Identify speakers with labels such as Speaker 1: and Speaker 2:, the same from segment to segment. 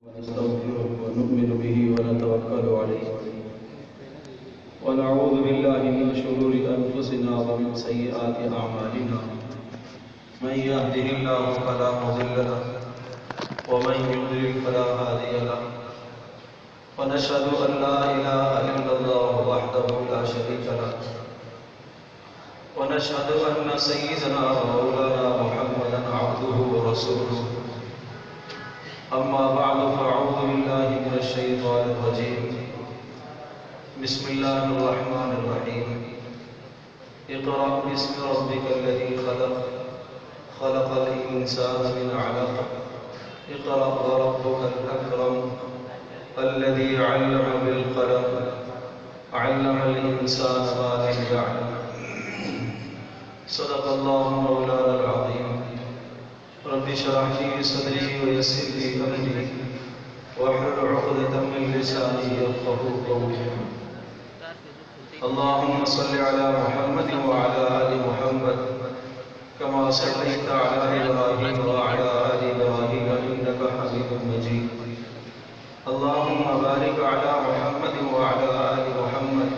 Speaker 1: ونستغفره ونؤمن به ونتوكل عليه ونعوذ بالله من شرور أنفسنا ومن سيئات أعمالنا من يهده الله فلا مضل له ومن يضلل فلا هادي له ونشهد أن لا إله إلا الله وحده لا شريك له ونشهد أن سيدنا ومولانا محمدا عبده ورسوله أما بعد فأعوذ بالله من الشيطان الرجيم بسم الله الرحمن الرحيم اقرأ باسم ربك الذي خلق خلق الإنسان من علق اقرأ وربك الأكرم الذي علم بالقلم علم الإنسان ما لم يعلم صدق الله مولانا العظيم رب اشرح لي صدري ويسر لي أمري واحلل عقدة من لساني يفقهوا قولي اللهم صل على محمد وعلى آل محمد كما صليت على إبراهيم وعلى آل إبراهيم إنك حميد مجيد اللهم بارك على محمد وعلى آل محمد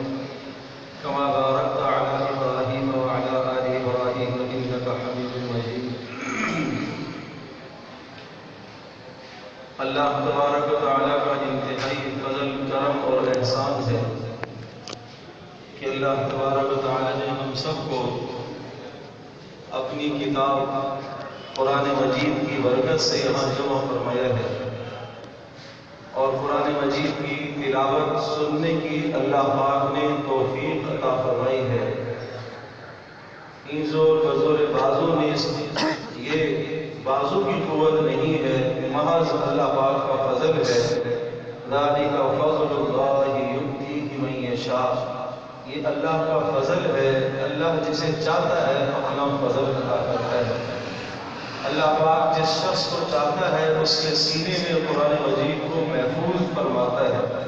Speaker 1: كما باركت على إبراهيم وعلى آل إبراهيم إنك حميد مجيد اللہ تبارک و تعالیٰ کا انتہائی فضل کرم اور احسان ہے کہ اللہ تبارک و تعالیٰ نے ہم سب کو اپنی کتاب قرآن مجید کی برکت سے یہاں جمع فرمایا ہے اور قرآن مجید کی تلاوت سننے کی اللہ پاک نے توفیق عطا فرمائی ہے۔ زور بزور بازو نے یہ بازو کی قوت نہیں ہے، محض اللہ پاک کا فضل ہے۔ ذالک فضل اللہ یؤتیہ من یشاء، یہ اللہ کا فضل ہے، اللہ جسے چاہتا ہے اپنا فضل عطا کرتا ہے۔ اللہ پاک جس شخص کو چاہتا ہے اس کے سینے میں قرآن مجید کو محفوظ فرماتا ہے۔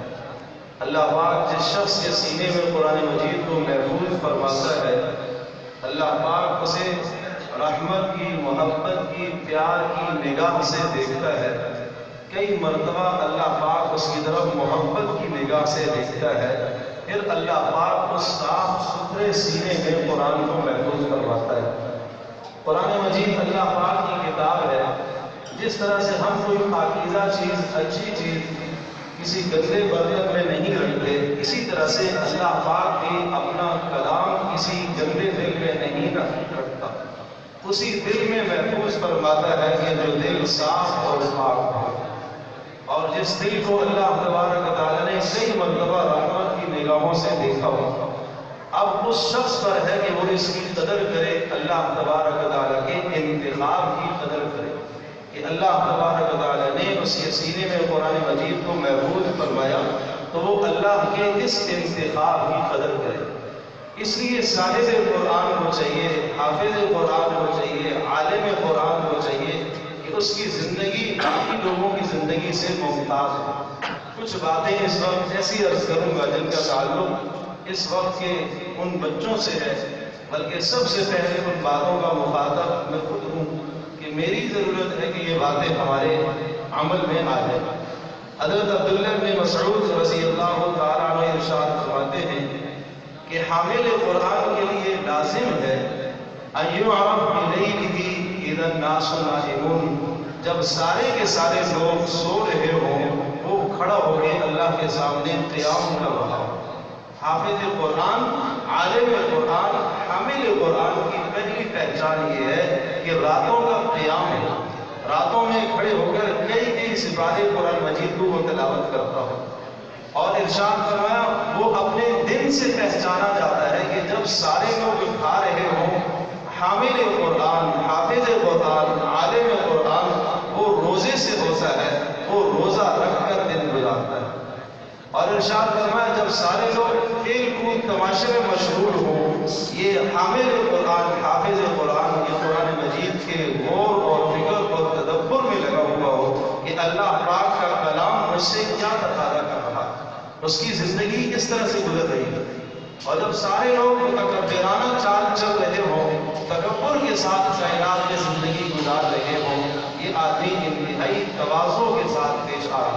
Speaker 1: اللہ پاک جس شخص کے سینے میں قرآن مجید کو محفوظ فرماتا ہے، اللہ پاک اسے رحمت کی، محبت کی، پیار کی نگاہ سے دیکھتا ہے۔ کئی مرتبہ اللہ پاک اس کی طرف محبت کی نگاہ سے دیکھتا ہے، پھر اللہ پاک اس صاف ستھرے سینے میں قرآن کو محفوظ کرواتا ہے۔ قرآن مجید اللہ پاک کی کتاب ہے، جس طرح سے ہم کوئی پاکیزہ چیز، اچھی چیز کسی گندے برتن میں نہیں رکھتے، اسی طرح سے اللہ پاک بھی اپنا کلام کسی گندے دل میں نہیں رکھتا، اسی دل میں محفوظ فرماتا ہے کہ جو دل صاف اور پاک ہو۔ اور جس دل کو اللہ تبارک و تعالیٰ نے کئی مرتبہ رحمت کی نگاہوں سے دیکھا ہو، اب اس شخص پر ہے کہ وہ اس کی قدر کرے، اللہ تبارک و تعالیٰ کے انتخاب کی قدر کرے کہ اللہ تبارک و تعالیٰ نے اس کے سینے میں قرآن مجید کو محفوظ فرمایا، تو وہ اللہ کے اس انتخاب کی قدر کرے۔ اس لیے صاحب قرآن کو چاہیے، حافظ قرآن کو چاہیے، عالم قرآن کو چاہیے کہ اس کی زندگی باقی لوگوں کی زندگی سے ممتاز ہے۔ کچھ باتیں اس وقت ایسی عرض کروں گا جن کا تعلق اس وقت کے ان بچوں سے ہے، بلکہ سب سے پہلے ان باتوں کا مخاطب میں خود ہوں کہ میری ضرورت ہے کہ یہ باتیں ہمارے عمل میں آ جائیں۔ حضرت عبداللہ بن مسعود رضی اللہ تعالیٰ عنہ ارشاد فرماتے ہیں کہ حامل قرآن کے لیے لازم ہے ان یعرف بلیلہ اذا الناس نائمون، جب سارے کے سارے لوگ سو رہے ہوں وہ کھڑا ہو کے اللہ کے سامنے قیام کر رہا ہو۔ حافظ قرآن، عالم قرآن، حامل قرآن کی پہلی پہچان یہ ہے کہ راتوں کا قیام ہے، راتوں میں کھڑے ہو کر کئی سپارے قرآن مجید کو وہ تلاوت کرتا ہو۔ اور ارشاد فرمایا وہ اپنے دن سے پہچانا جاتا ہے کہ جب سارے لوگ کھا رہے ہوں، حامل قرآن، حافظ قرآن، عالم قرآن وہ روزے سے ہوتا ہے، وہ روزہ رکھ کر دن گزارتا ہے۔ اور ارشاد فرمایا جب سارے لوگ کھیل کود تماشے میں مشغول ہوں، یہ حامل قرآن، حافظ قرآن یہ قرآن مجید کے غور اور فکر اور تدبر میں لگا ہوا ہو کہ اللہ پاک کا کلام مجھ سے کیا تقاضا کر رہا ہے، اس کی زندگی کس طرح سے گزر رہی ہے۔ اور جب سارے لوگ متکبرانہ چال چل رہے ہوں، تکبر کے ساتھ کائنات میں زندگی گزار رہے ہوں، یہ آدمی انتہائی تواضع کے ساتھ پیش آ رہا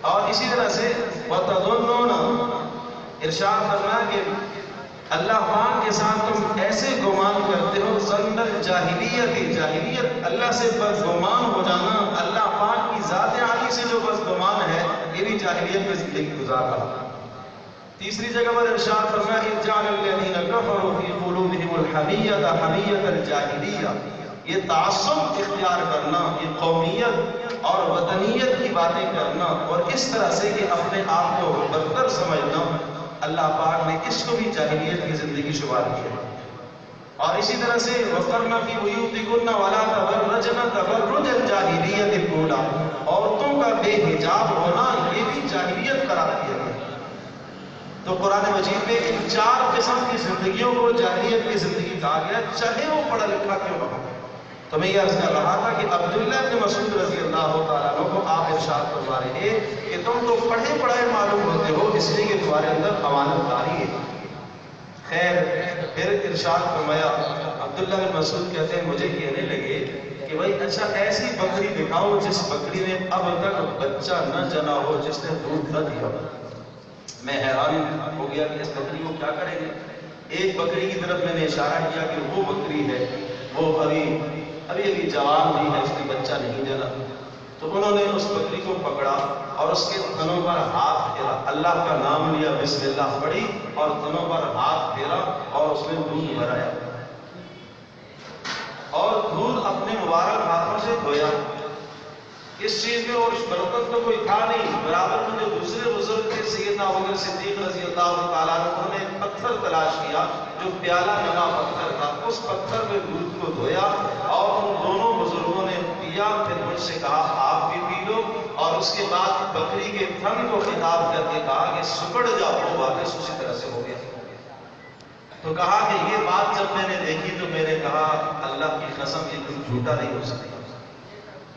Speaker 1: اور اسی طرح سے وَتَظُنُّونَ ارشاد فرمایا کہ اللہ پاک کے ساتھ تم ایسے گمان کرتے ہو ظن الجاہلیت، جاہلیت اللہ سے بدگمان ہو جانا، اللہ پاک کی ذات عالی سے جو بدگمان ہے یہ بھی جاہلیت میں زندگی گزار رہا۔ تیسری جگہ پر ارشاد فرمایا اِذْ جَعَلَ الَّذِينَ كَفَرُوا فِي قُلُوبِهِمُ الْحَمِيَّةَ حَمِيَّةَ الْجَاهِلِيَّةِ، یہ تعصب اختیار کرنا، یہ قومیت اور وطنیت کی باتیں کرنا اور اس طرح سے کہ اپنے آپ کو برتر سمجھنا، اللہ پاک نے اس کو بھی جاہلیت کی زندگی شمار کیا۔ اور اسی طرح سے وَقَرْنَ فِي بُيُوتِكُنَّ وَلَا تَبَرَّجْنَ تَبَرُّجَ الْجَاهِلِيَّةِ الْأُولَىٰ، عورتوں کا بے حجاب ہونا یہ بھی جاہلیت قرار دیا گیا۔ تو قرآن مجید میں ان چار قسم کی زندگیوں کو جاہلیت کی زندگی کہا گیا، چاہے وہ پڑھا لکھا کیوں نہ ہو۔ تو میں یہ عرض کر رہا تھا کہ عبداللہ بن مسعود رضی اللہ تعالیٰ عنہ کو آپ ارشاد فرما رہے ہیں کہ تم تو پڑھے پڑھائے معلوم ہوتے ہو، اس لیے کہ تمہارے اندر امانت داری ہے۔ خیر پھر ارشاد فرمایا، عبداللہ بن مسعود کہتے ہیں مجھے کہنے لگے کہ بھائی اچھا ایسی بکری دکھاؤ جس بکری نے اب تک بچہ نہ جنا ہو، جس نے دودھ نہ دیا ہو۔ میں حیران ہو گیا کہ اس بکری کو کیا کریں گے۔ ایک بکری کی طرف میں نے اشارہ کیا کہ وہ بکری ہے، وہ ابھی جوان بھی ہے، اس نے بچہ نہیں جنا۔ تو انہوں نے اس بکری کو پکڑا اور اس کے تنوں پر ہاتھ پھیرا، اللہ کا نام لیا، بسم اللہ پڑھی اور تنوں پر ہاتھ پھیرا اور اس میں دودھ بھرایا اور دودھ اپنے مبارک ہاتھوں سے دھویا۔ اس چیز میں اور برکت تو کوئی تھا نہیں۔ برابر میں جو دوسرے بزرگ تھے سیدنا ابوبکر صدیق رضی اللہ تعالیٰ عنہ، انہوں نے پتھر تلاش کیا جو پیالہ نما پتھر تھا، اس پتھر میں دودھ کو دھویا اور ان دونوں بزرگوں نے پیا، پھر مجھ سے کہا آپ بھی پی لو، اور اس کے بعد بکری کے تھن کو خطاب کر کے کہا کہ سکڑ جاؤ، وہ واپس اسی طرح سے ہو گیا۔ تو کہا کہ یہ بات جب میں نے دیکھی تو میں نے کہا اللہ کی قسم یہ کوئی جھوٹا نہیں ہو سکتا،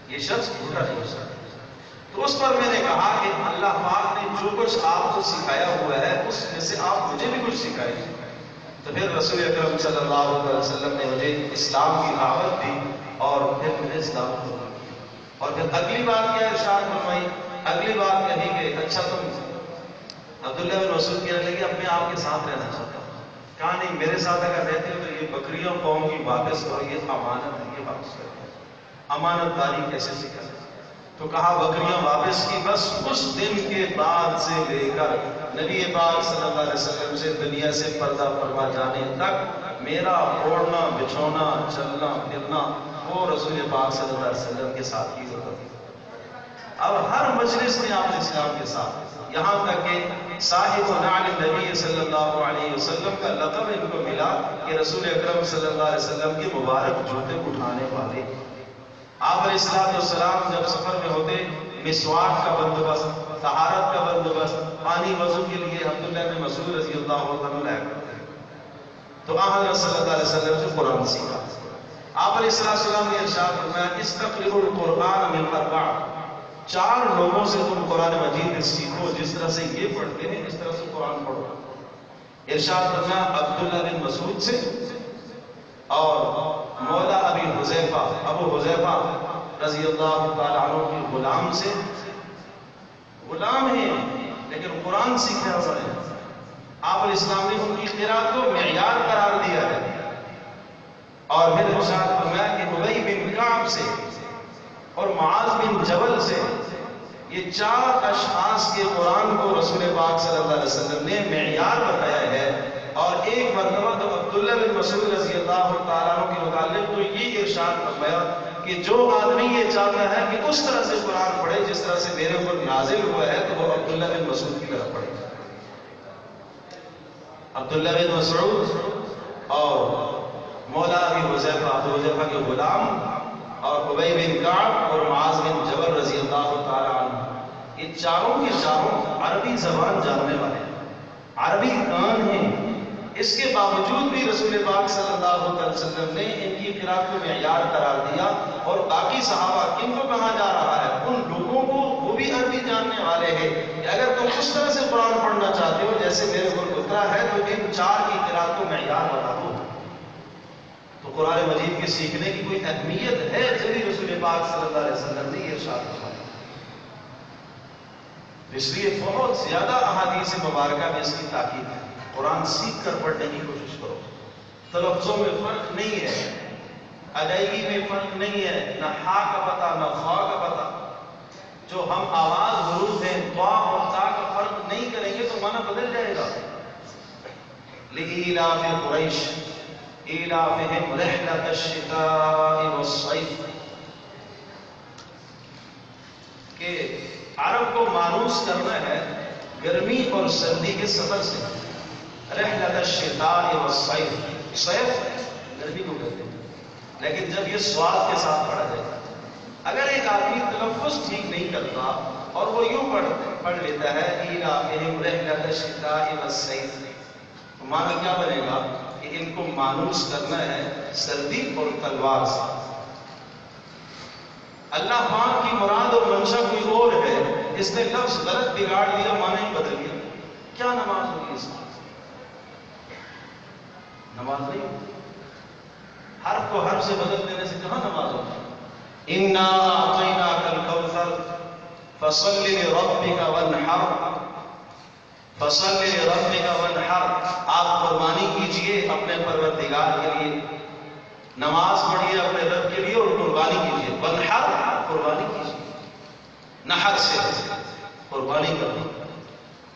Speaker 1: یہ شخص جھوٹا نہیں ہو سکتا۔ تو اس پر میں نے کہا کہ اللہ پاک نے جو کچھ آپ کو سکھایا ہوا ہے اس میں سے آپ مجھے بھی کچھ سکھائیں۔ تو پھر رسول اکرم صلی اللہ علیہ وسلم نے مجھے اسلام کی دعوت دی اور پھر مجھے اسلام کو اور پھر اگلی بات کیا ارشاد فرمائی، اگلی بات کہی کہ اچھا تم عبداللہ بن مسعود کہنے لگے اپنے آپ کے ساتھ رہنا چاہتا ہوں۔ کہا نہیں، میرے ساتھ اگر رہتے ہو تو یہ بکریوں قوم کی واپس کرو، یہ امانت ہے، یہ واپس کرو۔ امانت داری کیسے سکھا؟ تو کہا بکریاں واپس کی۔ بس اس دن کے بعد سے لے کر نبی پاک صلی اللہ علیہ وسلم سے دنیا سے پردہ فرما جانے تک میرا اوڑھنا بچھونا چلنا پھرنا وہ رسول پاک صلی اللہ علیہ وسلم کے ساتھ ہی ہوتا تھا۔ اب ہر مجلس میں آپ اسلام کے ساتھ، یہاں تک کہ صاحب نعل نبی صلی اللہ علیہ وسلم کا لقب ان کو ملا کہ رسول اکرم صلی اللہ علیہ وسلم کے مبارک جوتے اٹھانے والے۔ آپ علیہ السلام جب سفر میں ہوتے مسواک کا بندوبست، طہارت کا بندوبست، پانی وضو کے لیے عبداللہ بن مسعود رضی اللہ عنہ لایا کرتے تو حضرت صلی اللہ علیہ وسلم سے قرآن سیکھا۔ آپ علیہ السلام نے ارشاد فرمایا استقرئوا القرآن من اربع، چار لوگوں سے تم قرآن مجید سیکھو، جس طرح سے یہ پڑھتے ہیں اس طرح سے قرآن پڑھو۔ ارشاد فرمایا عبداللہ بن مسعود سے اور مولا ابی حذیفہ، ابو حذیفہ رضی اللہ تعالیٰ عنہ کے غلام سے، غلام ہیں لیکن قرآن سیکھنے والے ہیں۔ آپ علیہ السلام نے ان کی قرات کو معیار قرار دیا ہے۔ اور پھر ارشاد فرمایا کہ ابی بن کعب سے اور معاذ بن جبل سے، یہ چار اشخاص کے قرآن کو رسول پاک صلی اللہ علیہ وسلم نے معیار بتایا ہے۔ اور ایک مرتبہ تو عبداللہ بن مسعود رضی اللہ تعالیٰ عنہ کے متعلق تو یہ ارشاد فرمایا کہ جو آدمی یہ چاہتا ہے کہ اس طرح سے قرآن پڑھے جس طرح سے میرے اوپر نازل ہوا ہے تو وہ عبداللہ بن مسعود کی طرح پڑھے۔ عبداللہ بن مسعود اور مولا ابی حذیفہ، ابو حذیفہ کے غلام، اور ابی بن کعب اور معاذ بن جبل رضی اللہ تعالیٰ عنہ، یہ چاروں کے چاروں عربی زبان جاننے والے ہیں، عربی کان ہیں۔ اس کے باوجود بھی رسول پاک صلی اللہ علیہ وسلم نے ان کی قرات کو معیار قرار دیا۔ اور باقی صحابہ کن کو کہا جا رہا ہے؟ ان لوگوں کو وہ بھی عربی جاننے والے ہیں کہ اگر تم اس طرح سے قرآن پڑھنا چاہتے ہو جیسے میرے اوپر اترا ہے تو ان چار کی قرات کو معیار بتا دو۔ تو قرآن مجید کے سیکھنے کی کوئی اہمیت ہے جبھی رسول پاک صلی اللہ علیہ وسلم نے یہ ارشاد فرمایا۔ اس لیے بہت زیادہ احادیث مبارکہ میں اس کی تاکید ہے، قرآن سیکھ کر پڑھنے کی کوشش کرو۔ تلفظوں میں فرق نہیں ہے، ادائیگی میں فرق نہیں ہے، نہ ہا کا پتہ نہ خا کا پتہ۔ جو ہم آواز حروف ہیں طا اور تا کا فرق نہیں کریں گے تو معنی بدل جائے گا۔ لإیلاف قریش ایلافہم رحلۃ الشتاء والصیف، کہ عرب کو مانوس کرنا ہے گرمی اور سردی کے سفر سے۔ رحلۃ الشتاء والصیف، صیف گرمی کو کہتے ہیں، لیکن جب یہ سواد کے ساتھ پڑھا جائے گا، اگر ایک آدمی تلفظ ٹھیک نہیں کرتا اور وہ یوں پڑھ لیتا ہے ایلافہم رحلۃ الشتاء والصیف، تو معنی کیا بنے گا کہ ان کو مانوس کرنا ہے سردی اور تلوار سے۔ اللہ پاک کی مراد اور منشا کوئی اور ہے، اس نے لفظ غلط بگاڑ دیا، معنی ہی بدل دیا، کیا نماز ہوگی اس میں؟ نماز نہیں ہوتی۔ حرف کو حرف سے بدل دینے سے کہاں نماز ہوتی؟ اِنَّا أَعْطَيْنَاكَ الْكَوْثَرَ فَصَلِّ لِرَبِّكَ وَانْحَرْ، فَصَلِّ لِرَبِّكَ وَانْحَرْ، آپ قربانی کیجئے اپنے پروردگار کے لیے، نماز پڑھیے اپنے رب کے لیے اور قربانی کیجئے۔ وانحر، قربانی کیجئے، نحر سے قربانی کرنا۔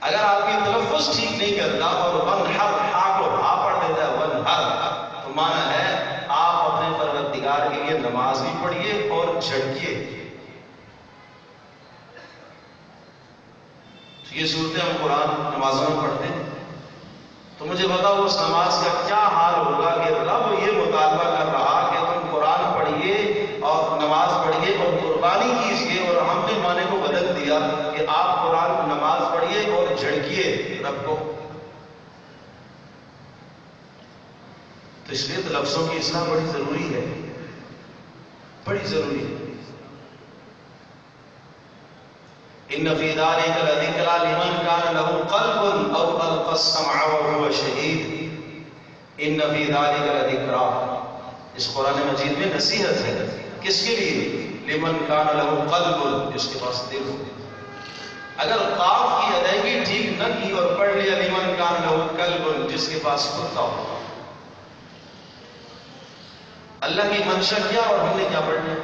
Speaker 1: اگر آپ کی تلفظ ٹھیک نہیں کرتا اور وانحر ہا کو ہا پڑھ دیتا ہے وانحر، تو معنی ہے آپ اپنے پروردگار کے لیے نماز بھی پڑھیے اور جھڑکیے۔ یہ صورتیں ہم قرآن نمازوں میں پڑھتے ہیں، تو مجھے بتاؤ اس نماز کا کیا حال ہوگا کہ رب یہ مطالبہ کر رہا کہ تم قرآن پڑھیے اور نماز پڑھیے اور قربانی کیجیے، اور ہم نے معنی کو بدل دیا کہ آپ قرآن نماز پڑھیے اور جھڑکیے رب کو۔ تو اس لیے لفظوں کی اصلاح بڑی ضروری ہے، بڑی ضروری ہے۔ ان فی ذلک لذکری لمن کان له قلب او القى السمع وهو شہید۔ ان فی ذلک لذکری، اس قرآن مجید میں نصیحت ہے، کس کے لیے؟ لمن کان له قلب، جس کے پاس دل ہو۔ اگر قاف کی ادائیگی ٹھیک نہ کی اور پڑھ لیا لمن کان له قلب، جس کے پاس کتا ہو، اللہ کی منشا کیا اور ہم نے کیا پڑھ لیا؟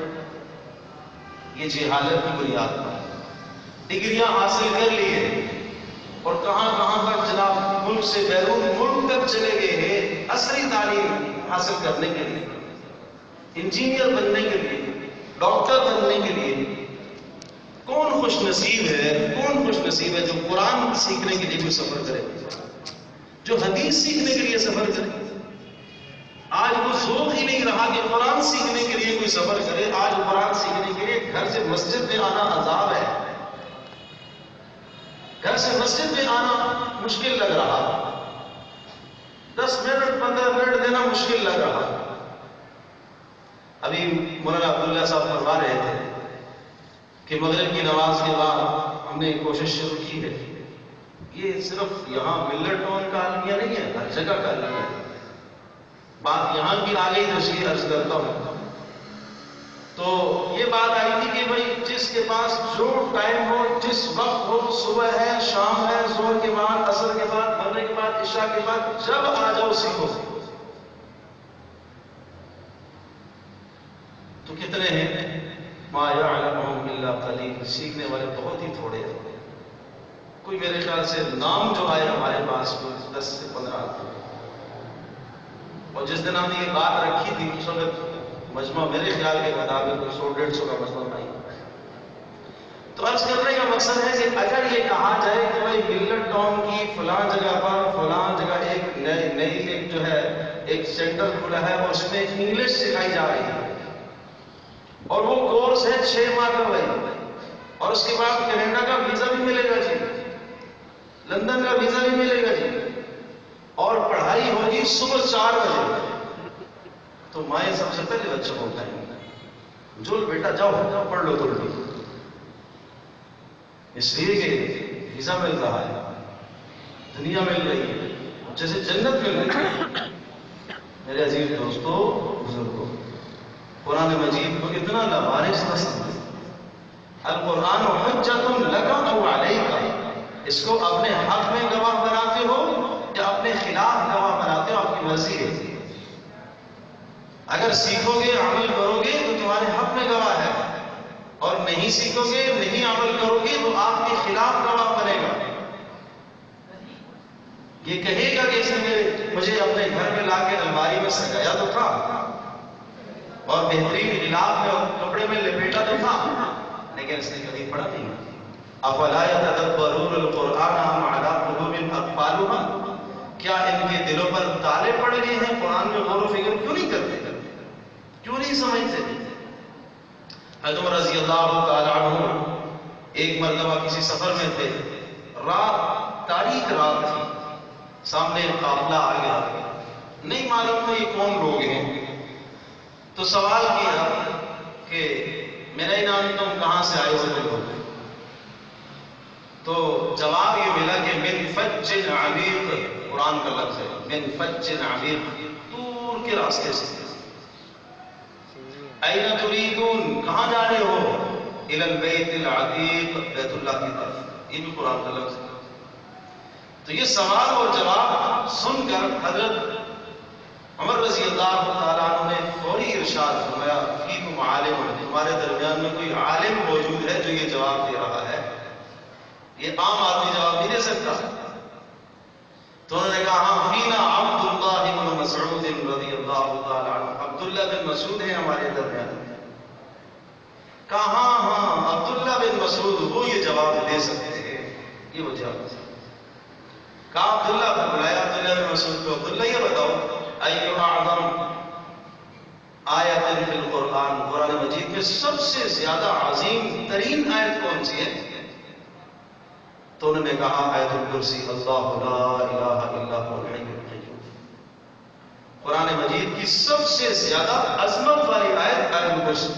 Speaker 1: یہ جہالت کی بنیاد پر ڈگریاں حاصل کر لیے اور کہاں کہاں تک جناب ملک سے بیرون ملک تک چلے گئے ہیں عصری تعلیم حاصل کرنے کے لیے، انجینئر بننے کے لیے، ڈاکٹر بننے کے لیے۔ کون خوش نصیب ہے، کون خوش نصیب ہے جو قرآن سیکھنے کے لیے کوئی سفر کرے، جو حدیث سیکھنے کے لیے سفر کرے۔ آج وہ ذوق ہی نہیں رہا کہ قرآن سیکھنے کے لیے کوئی سفر کرے۔ آج قرآن سیکھنے کے لیے گھر سے مسجد میں آنا عذاب ہے، گھر سے مسجد میں آنا مشکل لگ رہا، 10 منٹ 15 منٹ دینا مشکل لگ رہا۔ ابھی مولانا عبداللہ صاحب فرما رہے تھے کہ مغرب کی نماز کے بعد ہم نے کوشش شروع کی ہے، یہ صرف یہاں ملت ٹاؤن کا المیہ نہیں ہے، ہر جگہ کا المیہ ہے۔ بات یہاں کی آ گئی تو اس لیے عرض کرتا ہوں۔ تو یہ بات آئی تھی کہ بھائی جس کے پاس جو ٹائم ہو، جس وقت ہو، صبح ہے، شام ہے، ظہر کے بعد، عصر کے بعد، مغرب کے بعد، عشاء کے بعد، جب آ جاؤ سیکھو۔ تو کتنے ہیں؟ ما یعلمہم الا قلیل، سیکھنے والے بہت ہی تھوڑے ہیں۔ کوئی میرے خیال سے نام جو آئے ہمارے پاس کوئی 10 سے 15 آتے ہیں۔ اور جس دن ہم نے یہ بات رکھی تھی اس وقت مجمع میرے خیال کے مطابق 100-150 کا مجمع نہیں۔ تو عرض کرنے کا مقصد ہے کہ اگر یہ کہا جائے کہ بھائی ملت ٹاؤن کی فلاں جگہ پر فلاں جگہ ایک نئی ایک جو ہے ایک سینٹر کھلا ہے اور اس میں انگلش سکھائی جا رہی ہے اور وہ کورس ہے 6 ماہ کا بھائی، اور اس کے بعد کینیڈا کا ویزا بھی ملے گا جی، لندن کا ویزا بھی ملے گا جی، اور پڑھائی ہوگی صبح 4 بجے، تو مائیں سب سے پہلے بچوں کو اٹھائیں گے، جو بیٹا جاؤ جاؤ پڑھ لو تھوڑی، اس لیے کہ ویزا مل رہا ہے، دنیا مل رہی ہے، جیسے جنت مل رہی ہے۔ میرے عزیز دوستو، بزرگوں، قرآن مجید کو اتنا لوارث نہ سمجھیں۔ القرآن حجۃ لک او علیک، اس کو اپنے حق میں گواہ بناتے ہو یا اپنے خلاف گواہ بناتے ہو، آپ کی مرضی ہے۔ اگر سیکھو گے عمل کرو گے تو تمہارے حق میں گواہ ہے، اور نہیں سیکھو گے نہیں عمل کرو گے تو آپ کے خلاف گواہ بنے گا۔ یہ کہے گا کہ اس نے مجھے اپنے گھر میں لا کے الماری میں سجایا تو تھا اور بہترین علاج میں اور کپڑے میں لپیٹا تو تھا، لیکن اس نے کبھی پڑھا نہیں۔ افلا یتدبرون القرآن ام علی قلوب اقفالها، کیا ان کے دلوں پر تالے پڑ گئے ہیں؟ قرآن میں غور و فکر کیوں نہیں کرتے، کیوں نہیں سمجھتے؟ حضرت عمر رضی اللہ تعالی عنہ ایک مرتبہ کسی سفر میں تھے، رات تاریک رات تھی، سامنے قافلہ آ گیا، نہیں معلوم تھا یہ کون لوگ ہیں، تو سوال کیا کہ میرا انعام تم کہاں سے آئے ہو تم لوگ؟ تو جواب یہ ملا کہ من فج عمیق، قرآن کا لفظ ہے، من فج عمیق، دور کے راستے سے۔ این تریدون، کہاں جا رہے ہو؟ الی البیت العتیق، بیت اللہ کی طرف، یہ بھی قرآن کا لفظ ہے۔ تو یہ سوال اور جواب سن کر حضرت عمر رضی اللہ تعالیٰ عنہ نے فوری ارشاد فرمایا فیکم عالم، تمہارے درمیان میں کوئی عالم موجود ہے جو یہ جواب دے رہا ہے، یہ عام آدمی جواب نہیں دے سکتا۔ تو انہوں نے کہا ہاں فینا عبداللہ بن مسعود رضی اللہ تعالیٰ عنہ، عبداللہ بن مسعود ہیں ہمارے درمیان۔ کہا ہاں عبداللہ بن مسعود وہ یہ جواب دے سکتے ہیں، یہ وہ جواب دے۔ کہا عبداللہ کو بلایا، عبداللہ بن مسعود کو، عبداللہ یہ بتاؤ ایو اعظم آیت فی القرآن، قرآن مجید میں سب سے زیادہ عظیم ترین آیت کون سی ہے؟ تو انہوں نے کہا آیت الکرسی، اللہ لا الہ الا هو الحی القیوم۔ قرآن مجید کی سب سے زیادہ عظمت والی آیت آیت الکرسی،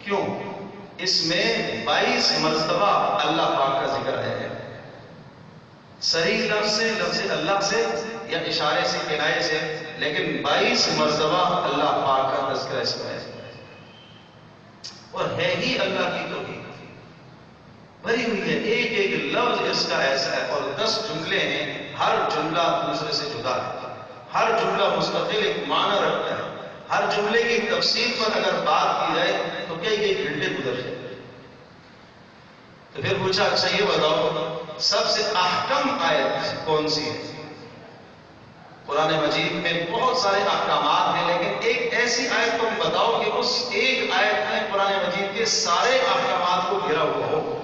Speaker 1: کیوں؟ اس میں 22 مرتبہ اللہ پاک کا ذکر ہے، صحیح لفظ سے، لفظ اللہ سے یا اشارے سے، کنایے سے، لیکن 22 مرتبہ اللہ پاک کا تذکرہ اس میں ہے، اور ہے ہی اللہ کی توحید بھری ہوئی ہے، ایک ایک لفظ اس کا ایسا ہے، اور 10 جملے ہیں، ہر جملہ دوسرے سے جدا ہے، ہر جملہ مستقل ایک معنی رکھتا ہے، ہر جملے کی تفسیر پر اگر بات کی جائے تو کئی گھنٹے گزر جائیں۔ تو پھر پوچھا اچھا یہ بتاؤ سب سے احکم آیت کون سی ہے؟ قرآن مجید میں بہت سارے احکامات ہیں، لیکن ایک ایسی آیت تم بتاؤ کہ اس ایک آیت میں قرآن مجید کے سارے احکامات کو گھرا ہوا ہو۔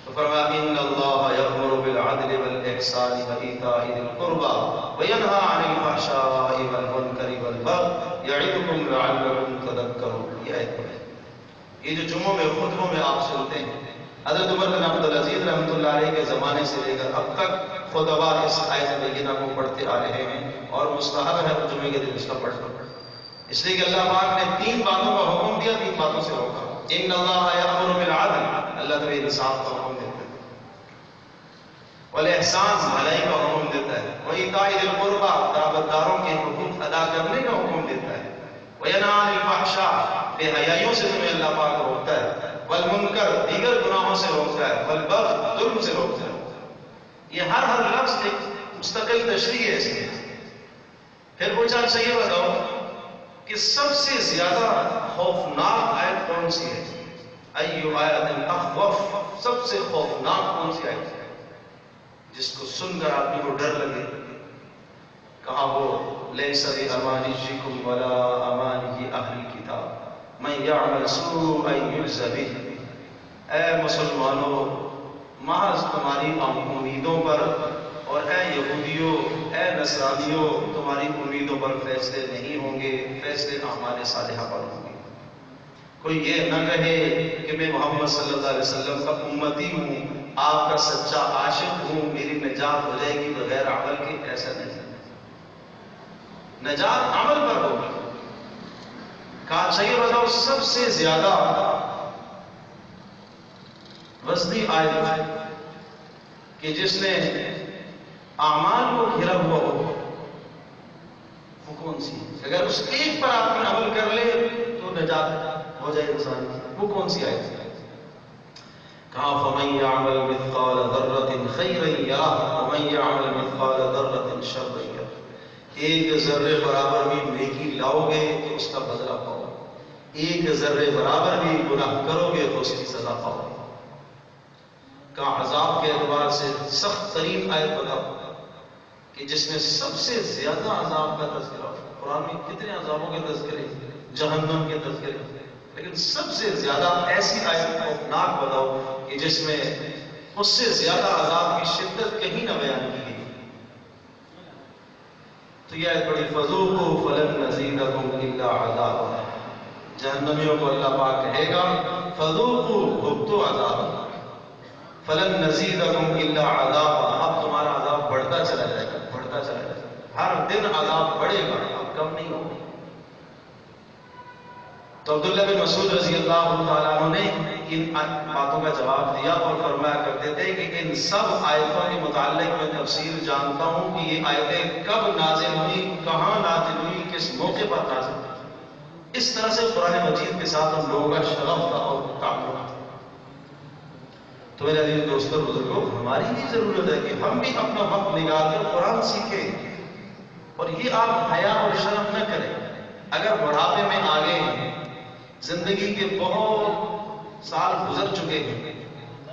Speaker 1: تو فرمایا ان اللہ یأمر بالعدل والاحسان وایتاء ذی القربى وینہی عن الفحشاء والمنکر والبغی یعظکم لعلکم تذکرون۔ یہ آیت ہے، یہ جو جمعوں میں خطبوں میں آپ سنتے ہیں، حضرت عمر بن عبدالعزیز رحمۃ اللہ علیہ کے زمانے سے لے کر اب تک خطبہ اس آیت بینہ کو پڑھتے آ رہے ہیں، اور مستحب ہے جمعے کے دن اس کا پڑھنا، اس لیے کہ اللہ پاک نے 3 باتوں کا حکم دیا، 3 باتوں سے روکا۔ ان اللہ یأمر بالعدل، اللہ تو انصاف کا حکم دیتا ہے، والاحسان، بھلائی کا حکم دیتا ہے، وایتاء ذی القربى، قرابت داروں کے حقوق ادا کرنے کا حکم دیتا ہے، وینہی عن الفحشاء، بے حیائیوں سے تمہیں اللہ پاک روکتا ہے، والمنکر، دیگر گناہوں سے روکتا ہے، والبغی، ظلم سے روکتا ہے۔ یہ ہر لفظ ایک مستقل تشریح ہے اس میں۔ پھر پوچھا اچھا یہ بتاؤ کہ سب سے زیادہ خوفناک آیت کون سی ہے؟ ایو آیت اخوف، سب سے خوفناک کون سی آیت ہے جس کو سن کر آدمی کو ڈر لگے؟ کہا وہ لیس بامانیکم ولا امانی اہل الکتاب من یعمل سوءا یجز بہ۔ اے مسلمانوں، محض تمہاری امیدوں پر، اور اے یہودیوں، اے نصرانیوں، تمہاری امیدوں پر فیصلے نہیں ہوں گے، فیصلے اعمال صالحہ پر ہوں گے۔ کوئی یہ نہ کہے کہ میں محمد صلی اللہ علیہ وسلم کا امتی ہوں، آپ کا سچا عاشق ہوں، میری نجات ہو جائے گی بغیر عمل کے، ایسا نہیں۔ نجات عمل پر ہوگی۔ کہا اچھا یہ بتاؤ سب سے زیادہ وزنی آیت کہ جس نے اعمال کو گھرا ہوا ہو وہ کون سی ہے؟ اگر اس ایک پر آدمی عمل کر لے تو نجات ہو جائے انسان کی، وہ کون سی آیت ہے؟ کہا فَمَن يَعْمَلْ مِثْقَالَ ذَرَّةٍ خَيْرًا يَرَهُ وَمَن يَعْمَلْ مِثْقَالَ ذَرَّةٍ شَرًّا يَرَهُ۔ ایک ذرے برابر بھی نیکی لاؤ گے تو اس کا بدلہ پاؤ، ایک ذرے برابر بھی گناہ کرو گے تو اس کی سزا پاؤ۔ کہا عذاب کے اعتبار سے سخت ترین آیت بتاؤ کہ جس میں سب سے زیادہ عذاب کا تذکرہ ہو۔ قرآن میں کتنے عذابوں کے تذکرے، جہنم کے تذکرے، لیکن سب سے زیادہ ایسی آیت خوفناک بتاؤ کہ جس میں اس سے زیادہ عذاب کی شدت کہیں نہ بیان کی گئی۔ تو یہ آیت بڑی فذوقوا فلن نزیدکم الا عذابا۔ جہنمیوں کو اللہ پاک کہے گا فذوقوا بھگتو عذاب فلن نزیدکم الا عذابا، اب تمہارا عذاب بڑھتا چلا جائے گا، بڑھتا چلا جائے گا، ہر دن عذاب بڑھے گا، اب کم نہیں ہوگا۔ تو عبداللہ بن مسعود رضی اللہ تعالیٰ عنہ نے ان باتوں کا جواب دیا اور فرمایا کرتے تھے کہ ان سب آیتوں کے متعلق میں تفصیل جانتا ہوں کہ یہ آیتیں کب نازل ہوئی، کہاں نازل ہوئی، کس موقع پر نازل ہوئی۔ اس طرح سے قرآن مجید کے ساتھ ہم لوگوں کا شغف تھا اور تعلق تھا۔ تو میرے عزیز دوستوں بزرگوں، ہماری بھی ضرورت ہے کہ ہم بھی اپنا وقت نکال کر قرآن سیکھیں، اور یہ آپ حیا اور شرم نہ کریں۔ اگر بڑھاپے میں آگے ہیں، زندگی کے بہت سال گزر چکے ہیں،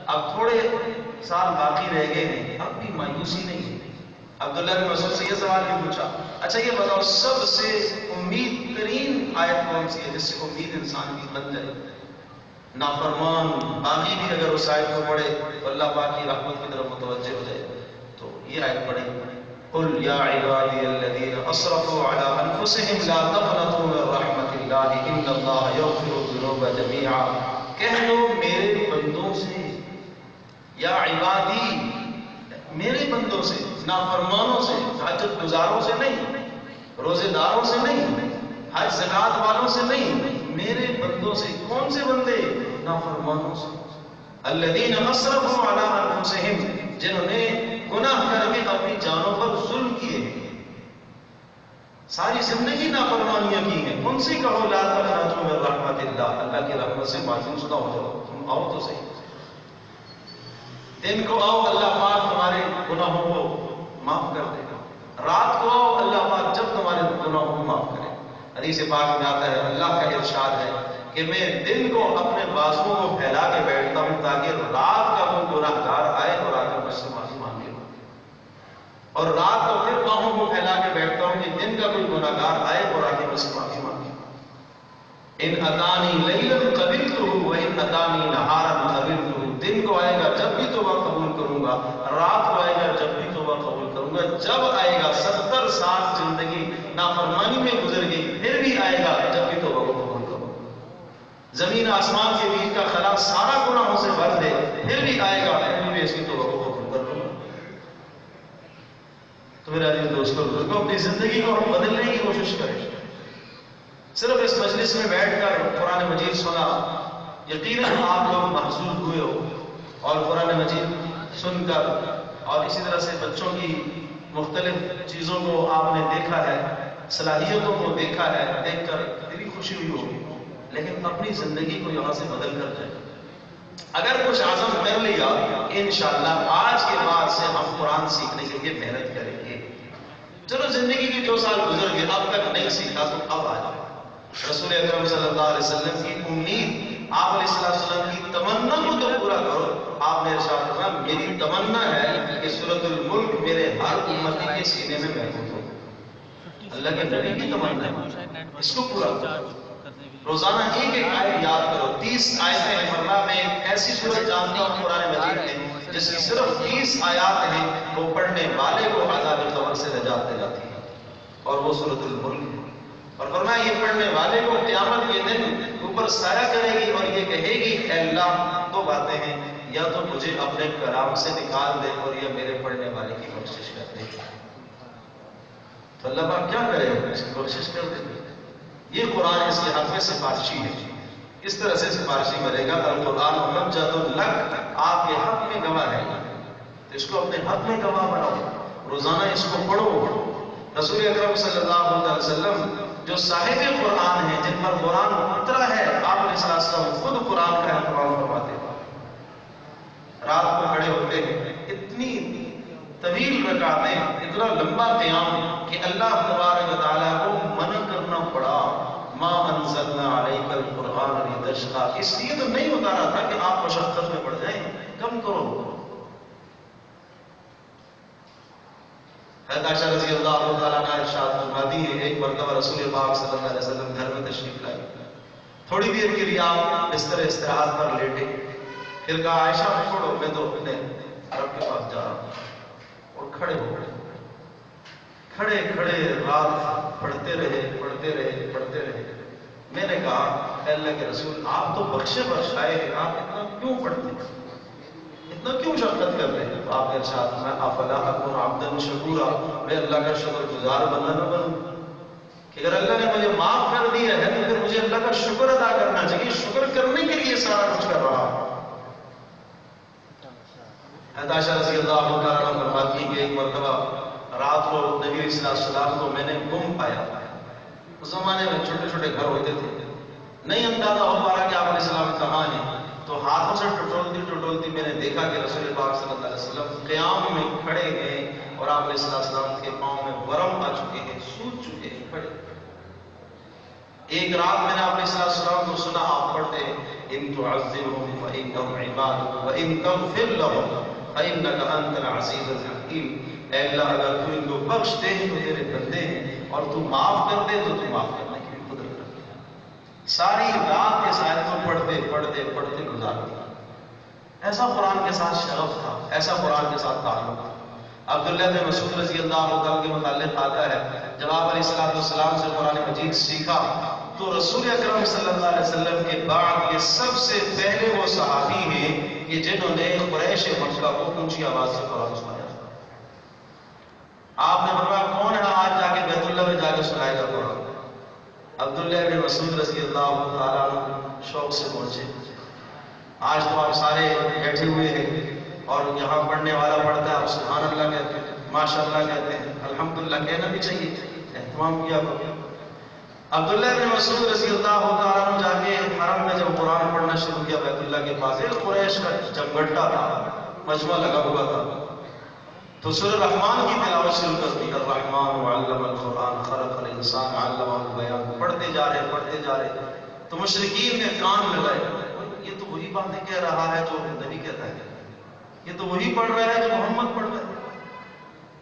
Speaker 1: اب تھوڑے سال باقی رہ گئے ہیں، اب بھی مایوسی نہیں ہے۔ عبداللہ بن مسعود سے یہ سوال بھی پوچھا، اچھا یہ بتاؤ سب سے امید ترین آیت کون سی ہے جس سے امید انسان کی بن جائے؟ نافرمان باغی بھی اگر اس آیت کو پڑھے تو اللہ پاک کی رحمت کی طرف متوجہ ہو جائے۔ تو یہ آیت پڑھیں، قل یا عبادی الذین اسرفوا علی انفسہم لا تقنطوا من رحمت اللہ ان اللہ یغفر الذنوب جميعا۔ کہہ دو میرے بندوں سے، یا عبادی میرے بندوں سے، نافرمانوں سے، تہجد گزاروں سے نہیں، روزے داروں سے نہیں، حج زکات والوں سے نہیں، میرے بندوں سے۔ کون سے بندے؟ نافرمانوں سے۔ الذین اسرفوا علی انفسہم، جنہوں نے گناہ کر کے اپنی جانوں پر ظلم کیے ہیں، ساری زندگی نافرمانیاں کی ہیں، ان سے کہو لا تقنطوا من رحمت اللہ، اللہ کی رحمت سے مایوس نہ ہو جاؤ، تم آؤ تو صحیح، دن کو آؤ اللہ پاک تمہارے گناہوں کو معاف کر دے گا، رات کو آؤ اللہ پاک جب تمہارے گناہوں کو معاف کرے۔ حدیث پاک میں آتا ہے اللہ کا ارشاد ہے کہ میں دن کو اپنے بازوؤں کو پھیلا کے بیٹھتا ہوں تاکہ رات کا کوئی گناہ گار آئے اور آ کر مجھ سے معافی مانگے، اور رات کو پھر باہوں کو پھیلا کے بیٹھتا ہوں کہ دن کا کوئی گناہ گار آئے اور آ کے مجھ سے معافی مانگے۔ ان اتانی لیلا قبلتہ وان اتانی نہارا قبلتہ، دن کو آئے گا جب بھی توبہ قبول کروں گا، رات کو آئے گا جب بھی توبہ قبول کروں گا۔ جب آئے گا 70 سال زندگی نافرمانی میں گزر گئی، پھر بھی آئے گا جب بھی توبہ قبول کروں گا۔ زمین آسمان کے بیچ کا خلا سارا گناہوں سے بھر دے، پھر بھی آئے گا، پھر بھی اس کی توبہ کو قبول کر لوں گا۔ تو میرے عزیز دوستوں بزرگوں، اپنی زندگی کو ہم بدلنے کی کوشش کریں۔ صرف اس مجلس میں بیٹھ کر قرآن مجید سنا، یقیناً آپ لوگ محصول ہوئے ہو، اور قرآن مجید سن کر اور اسی طرح سے بچوں کی مختلف چیزوں کو آپ نے دیکھا ہے، صلاحیتوں کو دیکھا ہے، دیکھ کر دلی خوشی ہوئی ہوگی، لیکن اپنی زندگی کو یہاں سے بدل کر جائے۔ اگر کچھ عزم کر لیا، انشاءاللہ آج کے بعد سے ہم قرآن سیکھنے کے لیے محنت کریں گے۔ چلو زندگی کے جو سال گزر گئے، اب تک نہیں سیکھا تو اب آ جائے۔ رسول اکرم صلی اللہ علیہ وسلم کی امید، آپ علیہ السلام کی تمنا کو تو پورا کرو۔ آپ نے ارشاد فرمایا میری تمنا ہے کہ سورۃ الملک میرے ہر امتی کے سینے میں محفوظ ہو۔ اللہ کے نبی کی تمنا ہے، اس کو پورا کرو۔ روزانہ ایک ایک آیت یاد کرو، 30 آیتیں ہیں۔ فرمایا میں ایک ایسی سورت جانتا ہوں قرآن مجید میں جس کی صرف 30 آیات ہیں، وہ پڑھنے والے کو عذاب قبر سے نجات دلاتی ہے، اور وہ سورۃ الملک ہے۔ اور فرمایا یہ پڑھنے والے کو قیامت کے دن اوپر سایہ کرے گی اور یہ کہے گی اے اللہ دو باتیں ہیں، یا تو مجھے اپنے کلام سے نکال دے اور یا میرے پڑھنے والے کی بخشش کر دے۔ تو اللہ پاک کیا کرے؟ اس کی بخشش کر دے۔ یہ قرآن اس کے حق میں سفارشی ہے، اس طرح سے سفارشی مرے گا۔ القرآن حجۃ لک، آپ کے حق میں گواہ ہے، اس کو اپنے حق میں گواہ بناؤ، روزانہ اس کو پڑھو۔ رسول اکرم صلی اللہ علیہ وسلم جو صاحب قرآن ہیں، جن پر قرآن اترا ہے، آپ علیہ السلام خود قرآن کا اہتمام فرماتے ہیں۔ رات کو کھڑے ہوتے ہیں، اتنی طویل رکعتیں، اتنا لمبا قیام کہ اللہ تبارک و تعالیٰ کو منع کرنا پڑا، ما انزلنا علیک القرآن لتشقی، اس لیے تو نہیں اتارا تھا کہ آپ مشقت میں پڑ جائیں، کم کرو۔ حضرت عائشہ رضی اللہ تعالیٰ عنہ ارشاد فرماتی ہے، ایک مرتبہ رسول پاک صلی اللہ علیہ وسلم گھر میں تشریف لائے، تھوڑی دیر کے لیے آپ بستر استراحت پر لیٹے، پھر کہا عائشہ چھوڑو، میں تو اپنے رب کے پاس جا رہا ہوں، اور کھڑے ہو گئے، کھڑے کھڑے رات پڑھتے رہے۔ میں نے کہا اے اللہ کے رسول، آپ تو بخشائے ہیں، آپ اتنا کیوں پڑھتے ہیں، اتنا کیوں مشقت کر رہے ہیں؟ تو آپ کے ارشاد میں افلا اکون عبدا شکورا، میں اللہ کا شکر گزار بندہ نہ بنوں کہ اگر اللہ نے مجھے معاف کر دیا ہے تو پھر مجھے اللہ کا شکر ادا کرنا چاہیے، شکر کرنے کے لیے سارا کچھ کر رہا ہوں۔ حضرت عائشہ رضی اللہ تعالیٰ عنہ فرماتی ہے کہ ایک مرتبہ رات کو نبی علیہ السلام کو میں نے گم پایا۔ اس زمانے میں چھوٹے چھوٹے گھر ہوتے تھے، نہیں اندازہ ہو پا رہا کہ آپ علیہ السلام کہاں ہیں، تو ہاتھوں سے ٹٹولتی میں نے دیکھا کہ رسول پاک صلی اللہ علیہ وسلم قیام میں کھڑے ہیں اور آپ علیہ السلام کے پاؤں میں ورم آ چکے ہیں، سوج چکے ہیں، کھڑے۔ ایک رات میں نے آپ علیہ السلام کو سنا آپ پڑھتے ان تعذبهم فإنهم عبادك وإن تغفر لهم فإنك أنت العزيز الحكيم، اے اللہ اگر تو ان کو بخش دے تو تیرے بندے ہیں، اور تو معاف کر دے تو تو معاف کرنے کی قدرت رکھتے ہیں۔ ساری رات اس آیت کو پڑھتے گزار دیا۔ ایسا قرآن کے ساتھ شغف تھا، ایسا قرآن کے ساتھ تعلق تھا۔ عبداللہ بن مسعود رضی اللہ عنہ کے متعلق آتا ہے، جب آپ علیہ السلام سے قرآن مجید سیکھا تو رسول اکرم صلی اللہ علیہ وسلم کے بعد یہ سب سے پہلے وہ صحابی ہیں کہ جنہوں نے قریش مکہ کو اونچی آواز سے قرآن سنایا۔ آپ نے فرمایا کون ہے آج جا کے بیت اللہ میں جا کے سنائے گا قرآن؟ عبداللہ بن مسعود رضی اللہ تعالیٰ عنہ شوق سے پہنچے۔ آج تو آپ سارے بیٹھے ہوئے ہیں اور یہاں پڑھنے والا پڑھتا ہے، آپ سبحان اللہ کہتے ہیں، ماشاء اللہ کہتے ہیں، الحمدللہ کہنا بھی چاہیے، اہتمام کیا کرو۔ عبداللہ بن مسعود رضی اللہ تعالیٰ عنہ جا کے حرم میں جب قرآن پڑھنا شروع کیا بیت اللہ کے پاس، ایک قریش کا جمگٹا تھا، مجمع لگا ہوا تھا، تو سورہ رحمان کی تلاوت شروع کر دی، الرحمن علم القرآن خلق الانسان علمہ البیان، پڑھتے جا رہے تو مشرکین نے کان لگائے، یہ تو وہی باتیں کہہ رہا ہے جو نبی کہتا ہے، یہ تو وہی پڑھ رہا ہے جو محمد پڑھ رہا ہے۔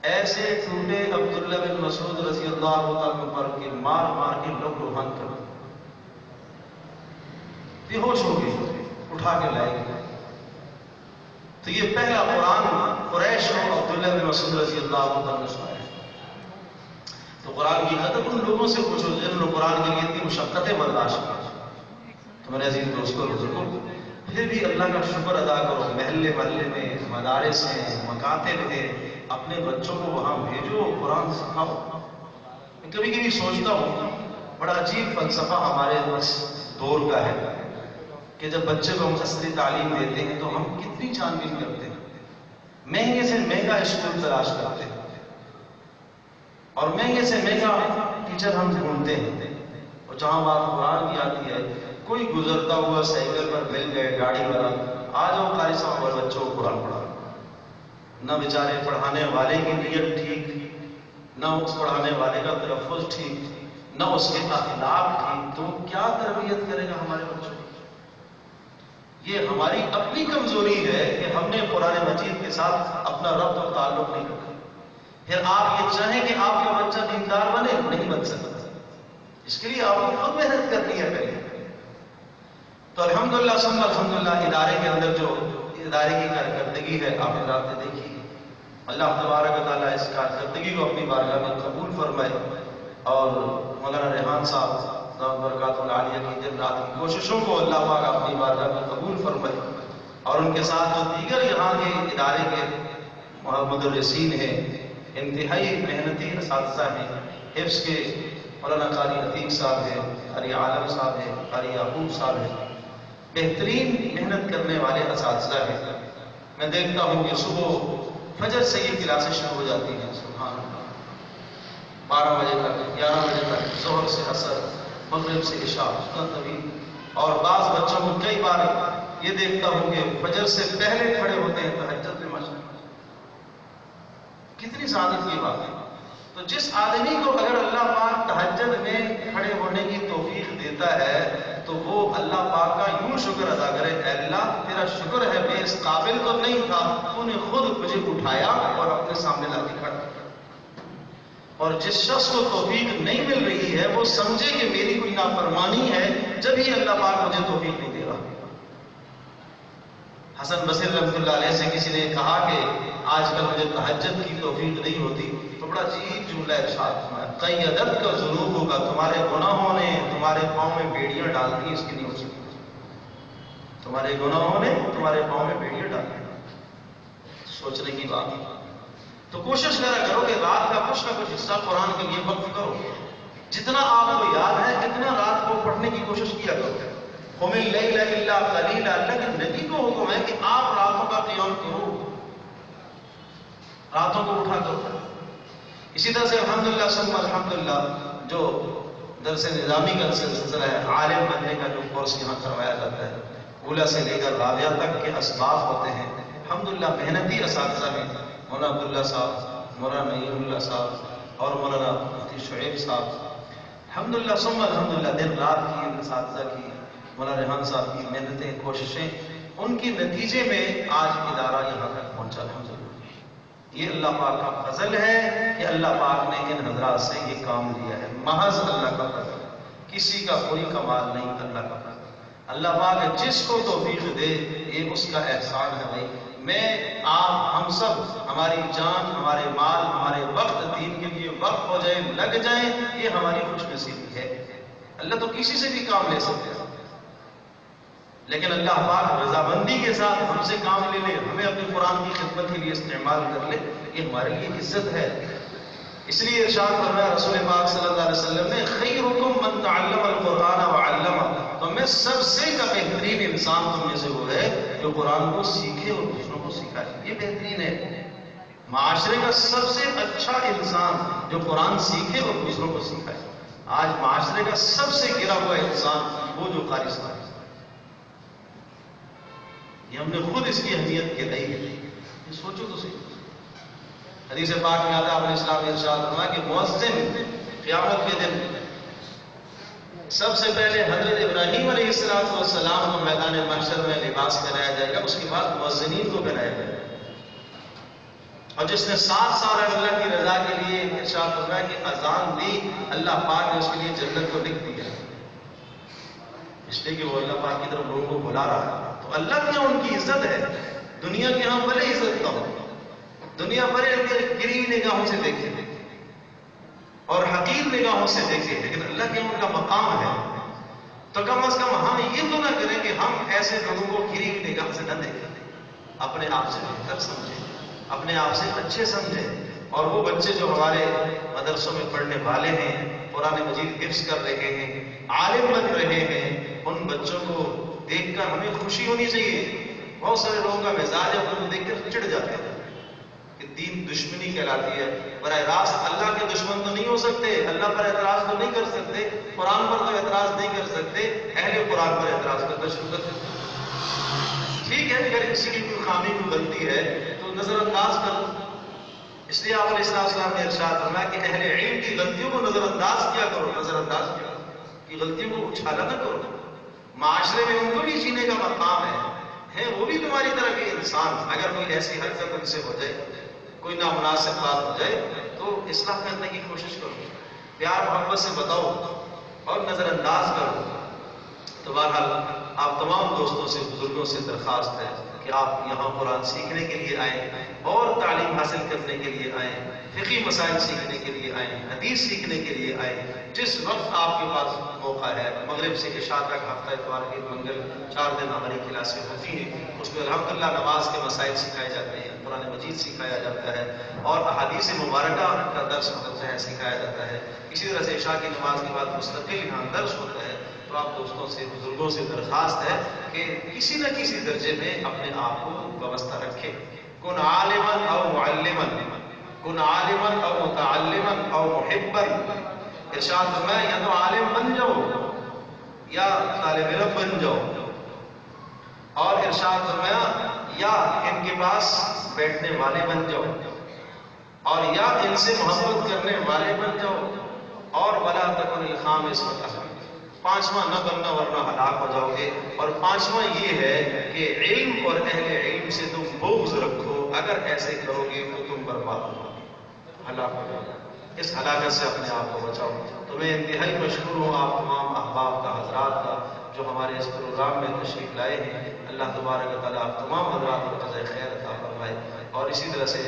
Speaker 1: ایسے ٹوٹے عبداللہ بن مسعود رضی اللہ عنہ پر کہ مار کے لوگ روحان کر بے ہوش ہو گئے، اٹھا کے لائے گئے۔ تو یہ پہلا قرآن قریش کو عبداللہ بن مسعود رضی اللہ عنہ نے سنایا۔ تو قرآن کی قدر ان لوگوں سے پوچھو جنہوں نے قرآن کے لیے اتنی مشقتیں برداشت کی۔ تو میرے عزیز دوستوں بزرگوں، پھر بھی اللہ کا شکر ادا کرو، محلے میں مدارس ہیں، مکاتب ہیں، اپنے بچوں کو وہاں بھیجو، قرآن سکھاؤ۔ میں کبھی سوچتا ہوں بڑا عجیب فلسفہ ہمارے دور کا ہے کہ جب بچے کو ہم اصلی تعلیم دیتے ہیں تو ہم کتنی چھان بین کرتے ہیں، مہنگے سے مہنگا اسکول تلاش کرتے ہیں اور مہنگے سے مہنگا ٹیچر ہم ڈھونڈتے ہیں، اور جہاں بات قرآن کی آتی ہے کوئی گزرتا ہوا سائیکل پر مل گئے، گاڑی والا، آ جاؤ قاری صاحب اور بچوں کو قرآن پڑھا۔ نہ بیچارے پڑھانے والے کی نیت ٹھیک، نہ اس پڑھانے والے کا تلفظ ٹھیک، نہ اس کے اخلاق ٹھیک، تو کیا تربیت کرے گا ہمارے بچوں کی؟ یہ ہماری اپنی کمزوری ہے کہ ہم نے قرآن مجید کے ساتھ اپنا ربط اور تعلق نہیں رکھا۔ پھر آپ یہ چاہیں کہ آپ کا بچہ دیندار بنے، نہیں بن سکتا، اس کے لیے آپ کو خود محنت کرنی ہے پہلے۔ تو الحمدللہ ثم الحمدللہ ادارے کے اندر جو ادارے کی کارکردگی ہے آپ نے رات دیکھی، اللہ تبارک و تعالیٰ اس کارکردگی کو اپنی بارگاہ میں قبول فرمائے، اور مولانا ریحان صاحب برکات العالیہ کی دن رات کی کوششوں کو اللہ پاک اپنی بارگاہ میں قبول فرمائے، اور ان کے ساتھ جو دیگر یہاں کے ادارے کے مدرسین ہیں، انتہائی محنتی اساتذہ ہیں، حفظ کے مولانا قاری عتیق صاحب ہیں، قاری عالم صاحب ہیں، قاری یعقوب صاحب ہیں، بہترین محنت کرنے والے اساتذہ ہیں۔ میں دیکھتا ہوں کہ صبح فجر سے یہ کلاسیں شروع ہو جاتی ہیں، سبحان اللہ، 12 بجے تک، 11 بجے تک، ظہر سے عصر، مغرب سے عشاء، اتنا طویل، اور بعض بچوں کو کئی بار یہ دیکھتا ہوں کہ فجر سے پہلے کھڑے ہوتے ہیں تہجد میں ماشاءاللہ، کتنی سعادت کی بات ہے۔ تو جس آدمی کو اگر اللہ پاک تہجد میں کھڑے ہونے کی توفیق دیتا ہے تو وہ اللہ پاک کا یوں شکر ادا کرے، اے اللہ تیرا شکر ہے، میں اس قابل تو نہیں تھا، تو نے خود مجھے اٹھایا اور اپنے سامنے لا کے کھڑا۔ اور جس شخص کو توفیق نہیں مل رہی ہے وہ سمجھے کہ میری کوئی نافرمانی ہے، جب ہی اللہ پاک مجھے توفیق نہیں دے رہا۔ حسن بصری رحمۃ اللہ علیہ سے کسی نے کہا کہ آج کل مجھے تہجد کی توفیق نہیں ہوتی، تو بڑا عجیب جملہ ارشاد فرمایا، قیدت کا ذنوب ہوگا، تمہارے گناہوں نے تمہارے پاؤں میں بیڑیاں ڈال دی، اس کی نہیں ہو سکتی، تمہارے گناہوں نے تمہارے پاؤں میں بیڑیاں ڈال دی۔ سوچنے کی بات ہے۔ تو کوشش کرو کہ رات کا کچھ نہ کچھ حصہ قرآن کے لیے وقف کرو، جتنا آپ کو یاد ہے اتنا رات کو پڑھنے کی کوشش کیا کرو۔ قم اللیل الا قلیلا، اللہ کے نبی کو حکم ہے کہ آپ راتوں کا قیام کرو، راتوں کو اٹھا کرو۔ اسی طرح سے الحمدللہ ثم الحمدللہ جو درس نظامی کا سلسلہ ہے، عالم بننے کا جو کورس یہاں کروایا جاتا ہے، اولیٰ سے لے کر رابعہ تک کے اسباق ہوتے ہیں، الحمدللہ محنتی اساتذہ ہیں، مولانا عبداللہ صاحب، مولانا نعیم اللہ صاحب اور مولانا مفتی شعیب صاحب، الحمدللہ ثم الحمدللہ دن رات کی اساتذہ کی، مولانا ریحان صاحب کی محنتیں، کوششیں، ان کے نتیجے میں آج ادارہ یہاں تک پہنچا الحمدللہ۔ یہ اللہ پاک کا فضل ہے کہ اللہ پاک نے ان حضرات سے یہ کام لیا ہے، محض اللہ کا فضل، کسی کا کوئی کمال نہیں، اللہ کا فضل۔ اللہ پاک جس کو توفیق دے یہ اس کا احسان ہے۔ بھائی میں آپ ہم سب، ہماری جان، ہمارے مال، ہمارے وقت دین کے لیے وقف ہو جائیں، لگ جائیں، یہ ہماری خوش نصیبی ہے۔ اللہ تو کسی سے بھی کام لے سکتے ہیں، لیکن اللہ پاک رضامندی کے ساتھ ہم سے کام لے لے، ہمیں اپنے قرآن کی خدمت کے لیے استعمال کر لے، یہ ہمارے لیے عزت ہے۔ اس لیے ارشاد فرمایا رسول پاک صلی اللہ علیہ وسلم نے، خیرکم من تعلم القرآن وعلمہ، تو میں سب سے کا بہترین انسان تم میں سے وہ ہے جو قرآن کو سیکھے اور دوسروں کو سکھائے، یہ بہترین ہے۔ معاشرے کا سب سے اچھا انسان جو قرآن سیکھے اور دوسروں کو سکھائے۔ آج معاشرے کا سب سے گرا ہوا انسان وہ جو قاری صاحب، یہ ہم نے خود اس کی اہمیت گرائی ہے۔ یہ سوچو تو صحیح، حدیث پاک میں آتا ہے اپنے اسلام میں ارشاد فرمایا کہ مؤذن قیامت کے دن سب سے پہلے حضرت ابراہیم علیہ السلام کو میدان محشر میں لباس پہنایا جائے گا، اس کے بعد مؤذنین کو پہنایا جائے گا۔ اور جس نے 7 سال اللہ کی رضا کے لیے ارشاد فرمایا کہ اذان دی، اللہ پاک نے اس کے لیے جنت کو لکھ دیا، اس لیے کہ وہ اللہ پاک کی طرف لوگوں کو بلا رہا ہے۔ تو اللہ کے یہاں ان کی عزت ہے، دنیا کے ہاں بڑے عزت کا ہو، دنیا بڑے گری ہوئی نگاہوں سے دیکھے اور حقیر نگاہوں سے دیکھے، لیکن اللہ کے ان کا مقام ہے۔ تو کم از کم ہم یہ تو نہ کریں کہ ہم ایسے لوگوں کو گری ہوئی نگاہ سے نہ دیکھیں، اپنے آپ سے بہتر سمجھیں، اپنے آپ سے اچھے سمجھیں۔ اور وہ بچے جو ہمارے مدرسوں میں پڑھنے والے ہیں، قرآن مجید حفظ کر رہے ہیں، عالم بن رہے ہیں، ان بچوں کو دیکھ کر ہمیں خوشی ہونی چاہیے۔ بہت سارے لوگوں کا مزاج ہے ان کو دیکھ کر چڑ جاتے ہیں کہ دین دشمنی کہلاتی ہے۔ براہ راست اللہ کے دشمن تو نہیں ہو سکتے، اللہ پر اعتراض تو نہیں کر سکتے، قرآن پر تو اعتراض نہیں کر سکتے، اہل قرآن پر اعتراض کرنا شروع کر سکتے۔ ٹھیک ہے، اگر کسی کی کوئی خامی کوئی غلطی ہے تو نظر انداز کر دو۔ اس لیے آپ علیہ السلام نے ارشاد فرمایا کہ اہل علم کی غلطیوں کو نظر انداز کیا کرو، نظر انداز کیا کرو، کہ غلطیوں کو اچھالا نہ کرو۔ معاشرے میں ان کو بھی جینے کا مقام ہے، وہ بھی تمہاری طرح کے انسان۔ اگر کوئی ایسی حرکت ان سے ہو جائے، کوئی نامناسب بات ہو جائے تو اصلاح کرنے کی کوشش کرو، پیار محبت سے بتاؤ اور نظر انداز کرو۔ تو بہرحال آپ تمام دوستوں سے، بزرگوں سے درخواست ہے کہ آپ یہاں قرآن سیکھنے کے لیے آئیں اور تعلیم حاصل کرنے کے لیے آئیں، فقہی مسائل سیکھنے کے لیے آئیں، حدیث سیکھنے کے لیے آئیں۔ جس وقت آپ کے پاس موقع ہے، مغرب سے عشاء تک ہفتہ اتوار کے منگل 4 دن ہماری کلاسیں ہوتی ہیں، اس میں الحمدللہ نماز کے مسائل سکھائے جاتے ہیں، قرآن مجید سکھایا جاتا ہے اور احادیث مبارکہ کا درس ہوتا ہے، سکھایا جاتا ہے۔ اسی طرح سے عشاء کی نماز کے بعد مستقل یہاں درس ہوتا ہے۔ تو آپ دوستوں سے، بزرگوں سے درخواست ہے کہ کسی نہ کسی درجے میں اپنے آپ کو وابستہ رکھیں۔ کن عالما او معلما، کن عالما او متعلما او محبا۔ ارشاد فرمایا یا تو عالم بن جاؤ یا طالب علم بن جاؤ، اور ارشاد فرمایا یا ان کے پاس بیٹھنے والے بن جاؤ اور یا ان سے محبت کرنے والے بن جاؤ، اور ولا تکن الخامس پانچواں نہ بننا ورنہ ہلاک ہو جاؤ گے۔ اور پانچواں یہ ہے کہ علم اور اہل علم سے تم بغض رکھو، اگر ایسے کرو گے تو تم برباد ہو جاؤ گے، ہلاک ہو جاؤ گے۔ اس ہلاکت سے اپنے آپ کو بچاؤ۔ تو میں انتہائی مشکور ہوں آپ تمام احباب کا، حضرات کا، جو ہمارے اس پروگرام میں تشریف لائے ہیں۔ اللہ تبارک و تعالیٰ آپ تمام حضرات کو جزائے خیر عطا فرمائے۔ اور اسی طرح سے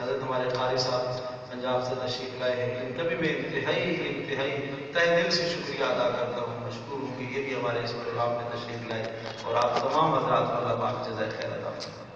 Speaker 1: حضرت ہمارے قاری صاحب پنجاب سے تشریف لائے ہیں، ان کا بھی میں انتہائی تہ دل سے شکریہ ادا کرتا ہوں، مشکور ہوں کہ یہ بھی ہمارے اس پروگرام میں تشریف لائے، اور آپ تمام حضرات کو اللہ پاک جزائے خیر عطا فرمائے۔